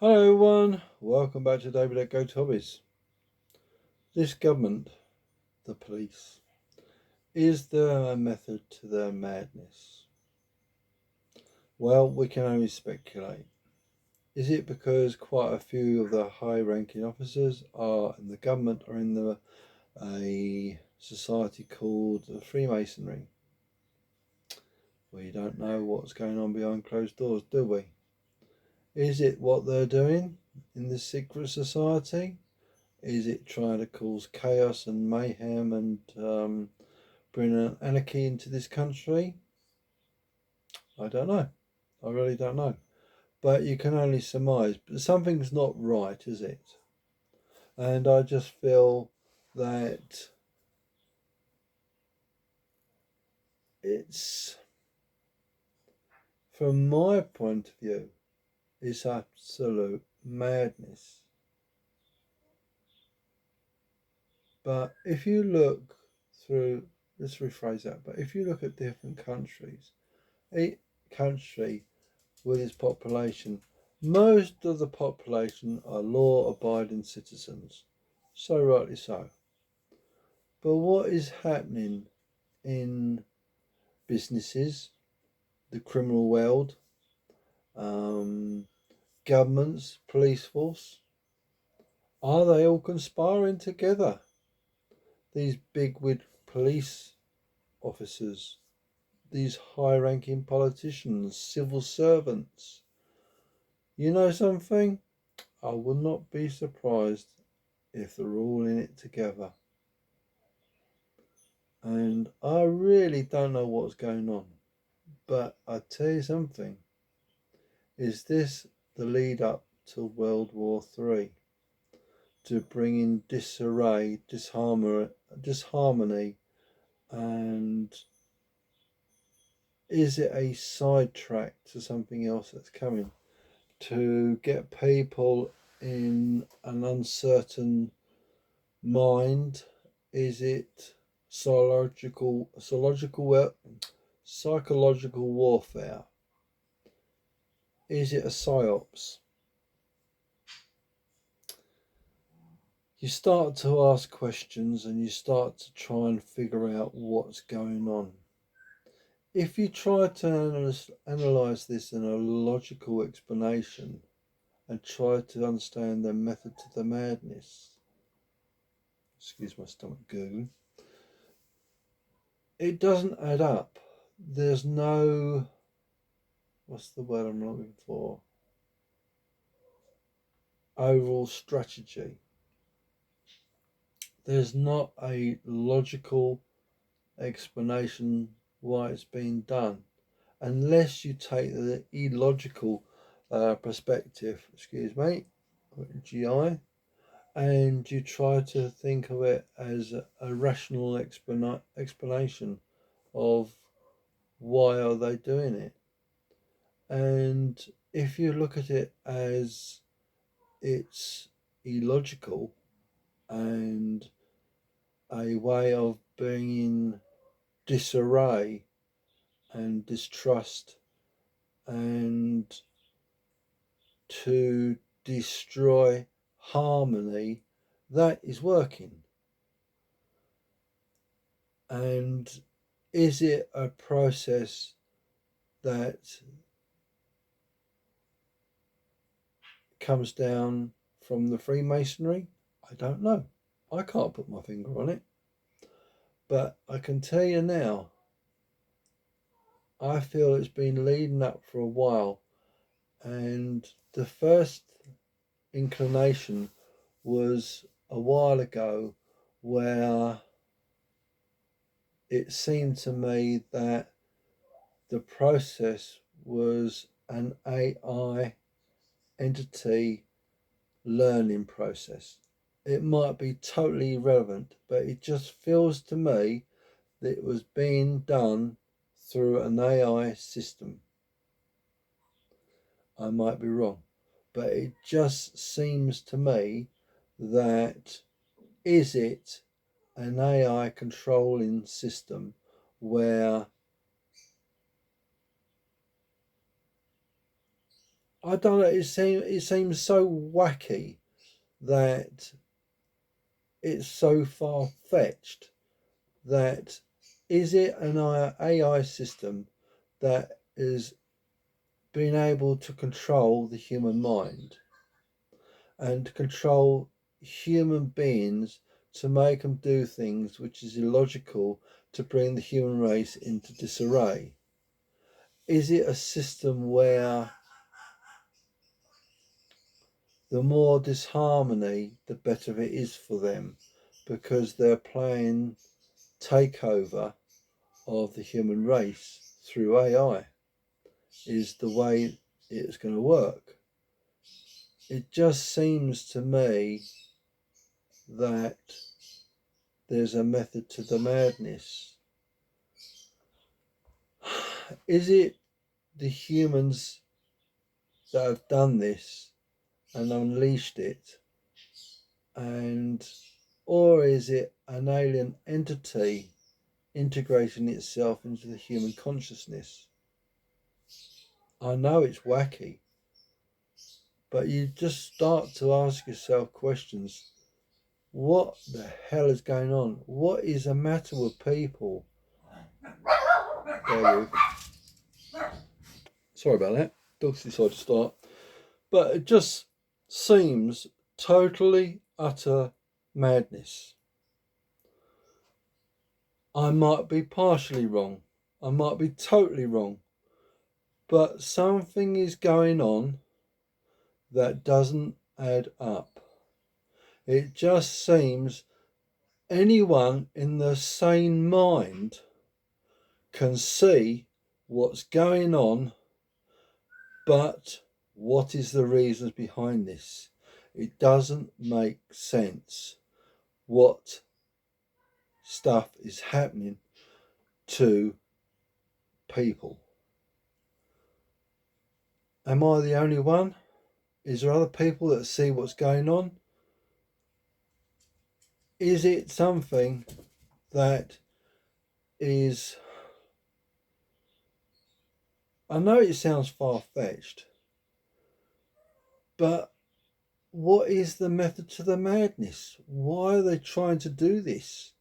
Hello everyone, welcome back to David at Go to Hobbies. This government, the police, is there a method to their madness? Well, we can only speculate. Is it because quite a few of the high-ranking officers are in the government or in a society called the Freemasonry? We don't know what's going on behind closed doors, do we? Is it what they're doing in this secret society? Is it trying to cause chaos and mayhem and bring an anarchy into this country? I don't know. I really don't know. But you can only surmise. But something's not right, is it? And I just feel that it's, from my point of view, it's absolute madness. But if you look through, let's rephrase that, but if you look at different countries, each country with its population, most of the population are law-abiding citizens, so rightly so. But what is happening in businesses, the criminal world, governments, police force, are they all conspiring together? These bigwig police officers, these high-ranking politicians, civil servants. You know something? I would not be surprised if they're all in it together. And I really don't know what's going on. But I tell you something. Is this the lead up to World War III? To bring in disarray, disharmony, and is it a sidetrack to something else that's coming? To get people in an uncertain mind? Is it psychological warfare? Is it a psyops? You start to ask questions and you start to try and figure out what's going on. If you try to analyze this in a logical explanation and try to understand the method to the madness, excuse my stomach gurgling, it doesn't add up. There's no, what's the word I'm looking for? Overall strategy. There's not a logical explanation why it's being done, unless you take the illogical perspective, excuse me, GI, and you try to think of it as a rational explanation of why are they doing it. And if you look at it as it's illogical and a way of bringing disarray and distrust and to destroy harmony, that is working. And is it a process that comes down from the Freemasonry? I don't know. I can't put my finger on it. But I can tell you now, I feel it's been leading up for a while. And the first inclination was a while ago where it seemed to me that the process was an AI entity learning process. It might be totally irrelevant, but it just feels to me that it was being done through an AI system. I might be wrong, but it just seems to me that, is it an AI controlling system where I don't know. It seems so wacky that it's so far fetched. That is it an AI system that is being able to control the human mind and control human beings to make them do things which is illogical to bring the human race into disarray? Is it a system where the more disharmony, the better it is for them because they're playing takeover of the human race through AI? Is the way it's going to work? It just seems to me that there's a method to the madness. Is it the humans that have done this and unleashed it, and or is it an alien entity integrating itself into the human consciousness? I know it's wacky, but you just start to ask yourself questions. What the hell is going on? What is the matter with people? Bear with. Sorry about that. Dogs decided to start. But it just seems totally utter madness. I might be partially wrong. I might be totally wrong. But something is going on that doesn't add up. It just seems anyone in the sane mind can see what's going on, but what is the reasons behind this? It doesn't make sense what stuff is happening to people. Am I the only one? Is there other people that see what's going on? Is it something that is, I know it sounds far-fetched, but what is the method to the madness? Why are they trying to do this?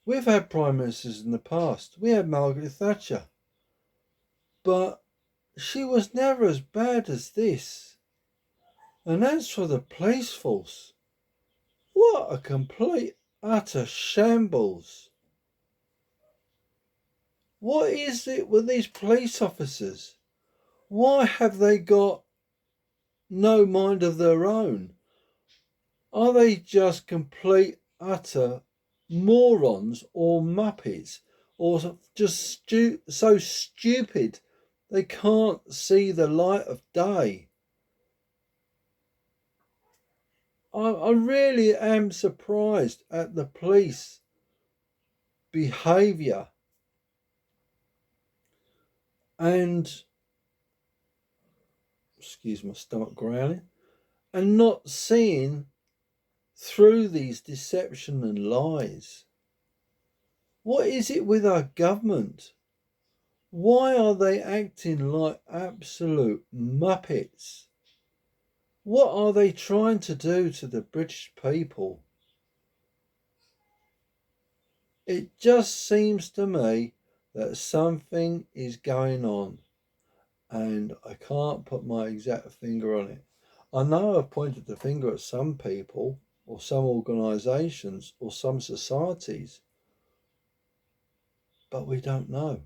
We've had prime ministers in the past. We had Margaret Thatcher, but she was never as bad as this. And as for the police force, what a complete, utter shambles. What is it with these police officers? Why have they got no mind of their own? Are they just complete, utter morons or muppets? Or just so stupid they can't see the light of day? I really am surprised at the police behaviour and, excuse my stomach growling, and not seeing through these deception and lies. What is it with our government? Why are they acting like absolute muppets? What are they trying to do to the British people? It just seems to me that something is going on, and I can't put my exact finger on it. I know I've pointed the finger at some people, or some organisations, or some societies, but we don't know.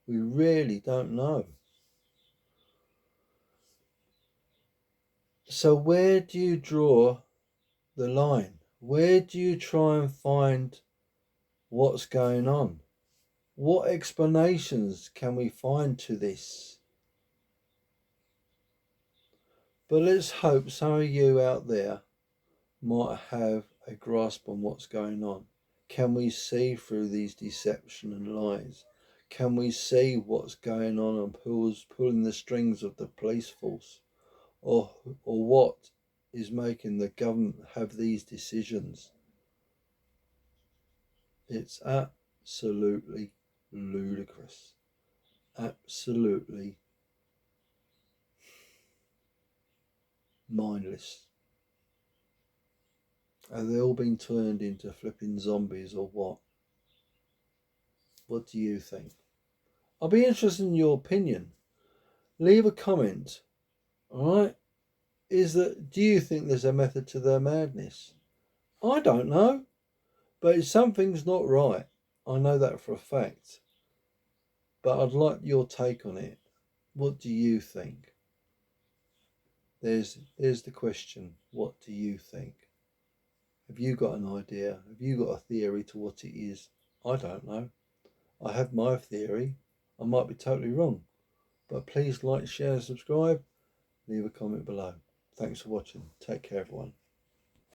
We really don't know. So where do you draw the line? Where do you try and find what's going on? What explanations can we find to this? But let's hope some of you out there might have a grasp on what's going on. Can we see through these deception and lies? Can we see what's going on and who's pulling the strings of the police force? Or what is making the government have these decisions? It's absolutely ludicrous. Absolutely mindless. Have they all been turned into flipping zombies or what? What do you think? I'll be interested in your opinion. Leave a comment. Alright? Do you think there's a method to their madness? I don't know. But something's not right. I know that for a fact. But I'd like your take on it. What do you think? There's the question. What do you think? Have you got an idea? Have you got a theory to what it is? I don't know. I have my theory. I might be totally wrong. But please like, share, subscribe. Leave a comment below. Thanks for watching. Take care, everyone.